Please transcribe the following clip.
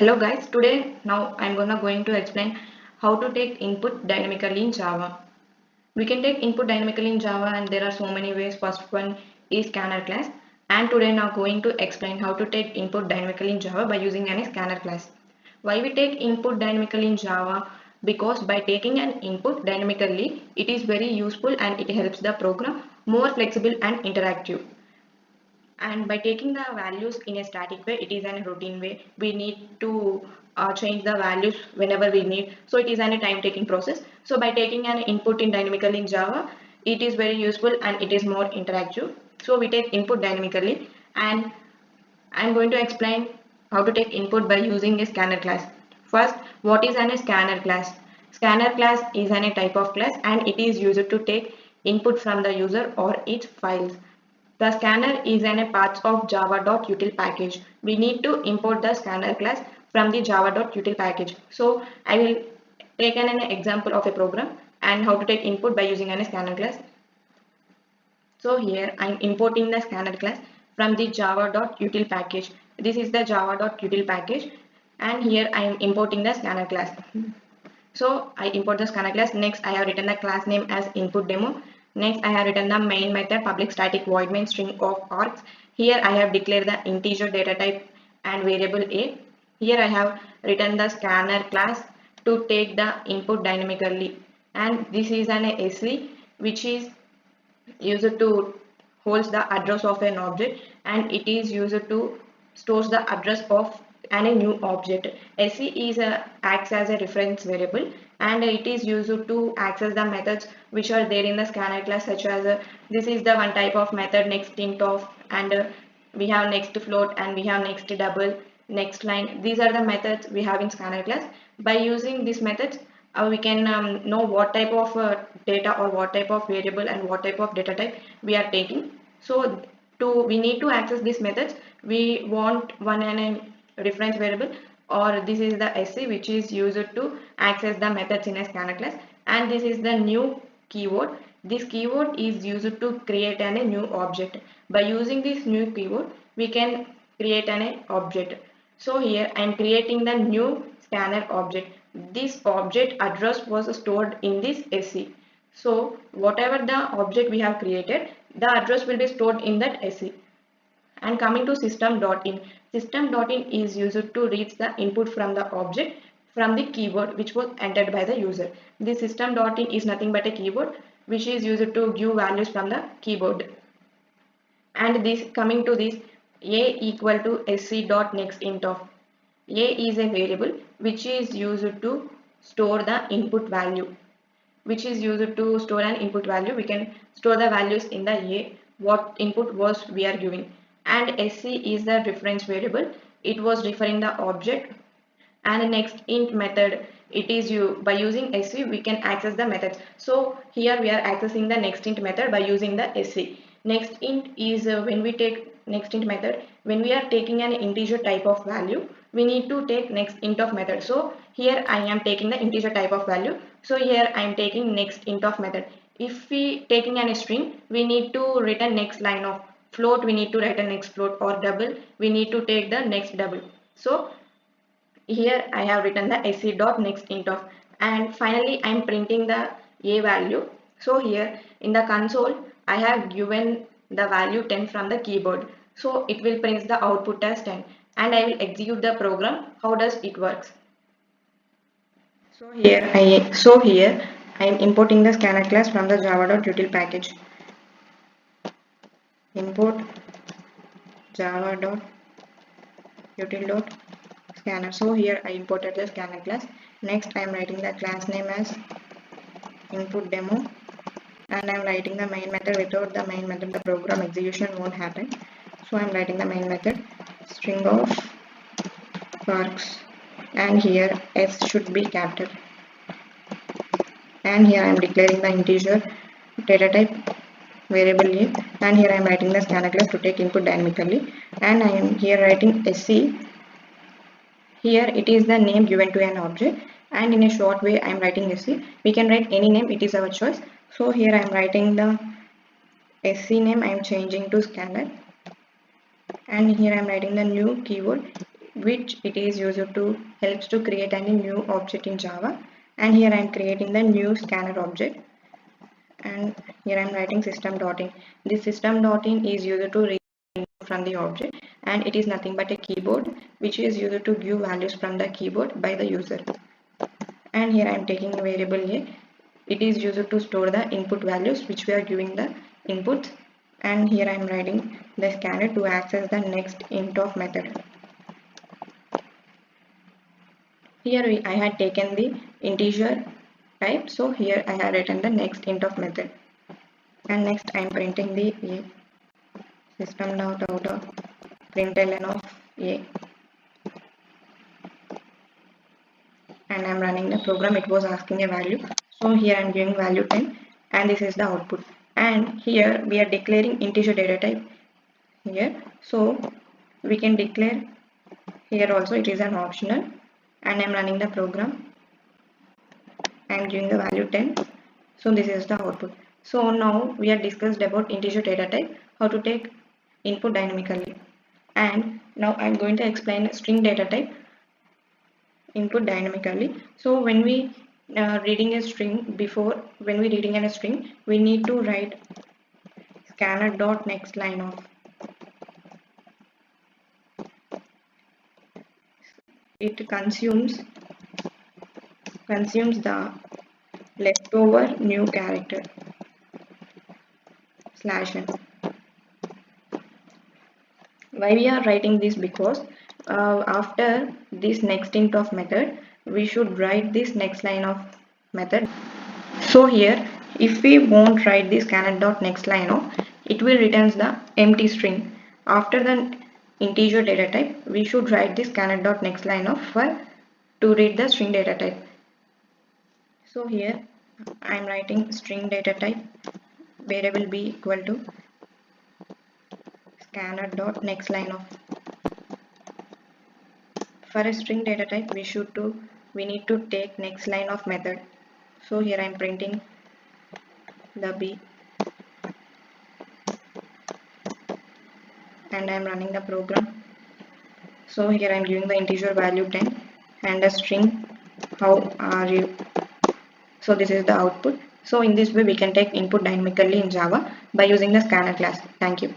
Hello guys, today now I'm going to explain how to take input dynamically in Java. We can take input dynamically in Java and there are so many ways. First one is scanner class, and today now going to explain how to take input dynamically in Java by using an scanner class. Why we take input dynamically in Java? Because by taking an input dynamically, it is very useful and it helps the program more flexible and interactive. And by taking the values in a static way, it is a routine way. We need to change the values whenever we need, so it is a time taking process. So by taking an input in dynamically in Java, it is very useful and it is more interactive. So we take input dynamically, and I'm going to explain how to take input by using a scanner class. First, what is a scanner class? Scanner class is a type of class and it is used to take input from the user or its files. The scanner is a part of java.util package. We need to import the scanner class from the java.util package. So I will take an example of a program and how to take input by using a scanner class. So here I am importing the scanner class from the java.util package. This is the java.util package, and here I am importing the scanner class. So I import the scanner class. Next I have written the class name as input demo. Next I have written the main method public static void main string of args. Here I have declared the integer data type and variable a. Here I have written the scanner class to take the input dynamically, and this is an SE which is used to holds the address of an object, and it is used to stores the address of a new object. SE is acts as a reference variable, and it is used to access the methods which are there in the scanner class, such as this is the one type of method next int of, and we have next float, and we have next double, next line. These are the methods we have in scanner class. By using these methods, we can know what type of data or what type of variable and what type of data type we are taking. So we need to access these methods, we want one and a reference variable, or this is the SC which is used to access the methods in a scanner class, and this is the new keyword. This keyword is used to create a new object. By using this new keyword, we can create an object. So here I am creating the new scanner object. This object address was stored in this SC. So whatever the object we have created, the address will be stored in that SC. And coming to system.in, system.in is used to reach the input from the object from the keyword which was entered by the user. This system.in is nothing but a keyword which is used to give values from the keyboard. And this coming to this, a equal to sc.nextInt of. A is a variable which is used to store the input value. Which is used to store an input value. We can store the values in the A, what input was we are giving. And sc is the reference variable. It was referring the object. And the next int method, it is by using sc we can access the methods. So here we are accessing the next int method by using the sc. Next int is when we take next int method, when we are taking an integer type of value, we need to take next int of method. So here I am taking the integer type of value, so here I am taking next int of method. If we taking an string, we need to return next line of float, we need to write a next float, or double, we need to take the next double. So here I have written the sc dot next int of, and finally I am printing the a value. So here in the console I have given the value 10 from the keyboard, so it will print the output as 10, and I will execute the program. How does it works? So here I am importing the scanner class from the java.util package. Import java.util.scanner. So here I imported the scanner class. Next I am writing the class name as input demo, and I am writing the main method. Without the main method, the program execution won't happen. So I am writing the main method string of args, and here s should be capital, and here I am declaring the integer data type variable a, and here I am writing the scanner class to take input dynamically, and I am here writing sc. Here it is the name given to an object, and in a short way I am writing sc. We can write any name, it is our choice. So here I am writing the sc name, I am changing to scanner, and here I am writing the new keyword. which it is used to helps to create any new object in Java. And here I am creating the new scanner object, and here I am writing system.in. This system.in is used to read from the object, and it is nothing but a keyboard which is used to give values from the keyboard by the user. And here I am taking a variable a. It is used to store the input values which we are giving the inputs. And here I am writing the scanner to access the next int of method. Here I had taken the integer type, so here I have written the next int of method. And next I am printing the a system.out of println of a, and I am running the program. It was asking a value, so here I am giving value 10, and this is the output. And here we are declaring integer data type here, so we can declare here also, it is an optional. And I am running the program and giving the value 10, so this is the output. So now we have discussed about integer data type, how to take input dynamically. And now I am going to explain string data type input dynamically. So when we reading a string, when we reading in a string, we need to write scanner dot next line of. It consumes the leftover new character /n. Why we are writing this? Because after this next int of method, we should write this next line of method. So here, if we won't write this scanner dot next line of, it will returns the empty string. After the integer data type, we should write this scanner dot next line of to read the string data type. So here I am writing string data type variable b equal to scanner dot next line of. For a string data type, we need to take next line of method. So here I am printing the b, and I am running the program. So here I am giving the integer value 10 and a string how are you. So this is the output. So in this way we can take input dynamically in Java by using the scanner class. Thank you.